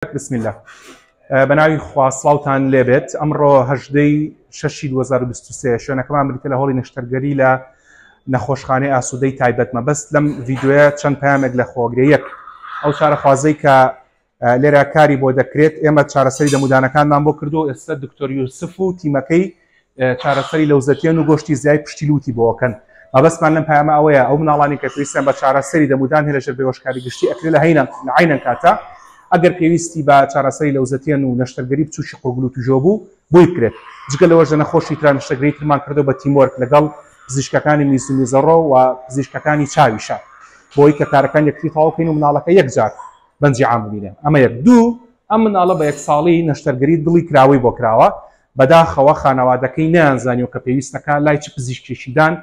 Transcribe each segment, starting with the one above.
بسم الله. بەناوی خوا سڵاوتان لێبێت. ئەمڕۆ 18/6/2023 شوێنەکەمان بریتە لە هۆڵی نیشتەرگەری لە نەخۆشخانەی ئاسوودەی تایبەتمە. بەست لەم ڤیدیۆیە چەند پەیامێک لە خۆگرەیەک ئەو چارەخوازەی کە لێرە کاری بۆ دەکرێت ئێمە چارەسەری دەمودانەکانمان بۆ کردو. ئێستا دکتۆر یوسف و تیمەکەی چارەسەری لەوزەتیان و گۆشتی زیای پشتی لوتی بۆکەن. مەبەستمان لەم پەیامە ئەوەیە ئەو مناڵانی کە پێویستیان بە چارەسەری دەمودان هەیە لەژێر بێهۆشکاری گشتی ئەکرێت لە عینەن کاتە ئەگەر پێویستی بە چارەسەری لەوزەتیان و نەشتەرگەری بچوشی قوڵگل و توژۆ بوو بۆی بکرێت. جگە لەوەش لە نەخۆشی تران نەشتەرگەری ترمان کردو بە تیمۆرک لەگەڵ پزیشکەکانی میزەڕۆ و پزیشکەکانی چاویشە بۆی کە کارەکان یەکتری تەواو بکەین و مناڵەکە یەکجار بەنجی عام ببینێن. ئەمە یەک. دوو، ئەم مناڵە بە 1 ساڵی نەشتەرگەری دڵی کراوەی بۆ کراوە، بەداخەوە خانەوادەکەی نەیانزانیوە کە پێویستەکە لای چ پزیشکێکیدان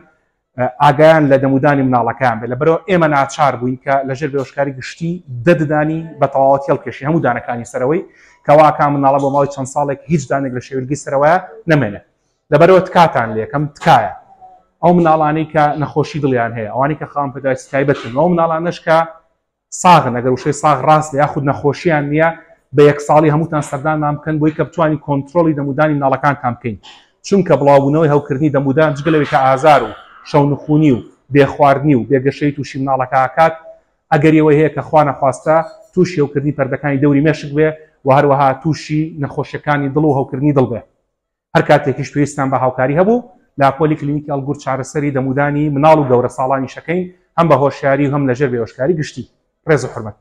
ئاگایان لە دەمودانی مناڵەکان بێت. لەبەرەوە ئێمە ناچار بووین کە لەژێر بێهۆشکاری گشتی دەدانی بە تەواوەتی هەڵکێشی هەموو دانەکانی سەرەوەی کەواکان مناڵە بۆ ماوەی چەند ساڵێک هیچ دانێک لە شێوەرگی سەرەوەیە نەمێنێت. لەبەرەوە تکاتان لێ یەکەم تکایە ئەو مناڵانەی کە نەخۆشی دڵیان هەیە، ئەوانی کە خاوەن پێداویستی تایبەتن، ئەو مناڵانەش کە ساغن، ئەگەر وشەی ساغ ڕاست یاخود نەخۆشییان نییە بە 1 ساڵی هەمووتان سەردانمان بکەن بۆی کە بتوانین کۆنتترۆلی دەمودانی مناڵەکانتان بکەین. چونکە بڵاوبوونەوەی هەوکردنی دەمودان جگە لەوەی کە ئازار و شەونخوونی و بێخواردنی و بێگەشەی تووشی مناڵەکە ئاکات، ئەگەریەوەی هەیە کە خوا نەخواستە تووشی هەوکردنی پەردەکانی دەوری مێشک بێ و هەروەها تووشی نەخۆشیەکانی دڵ و هەوکردنی دڵ بێ. هەر کاتێکیش پێویستان بە هاوکاری هەبوو لە پۆلی کلینیکی ئەڵگوور چارەسەری دەمودانی مناڵ و گەورە ساڵانی شەکەین، هەم بە هۆشیاری و هەم لەژێر بێهۆشکاری گشتی. ڕێز و حورمەت.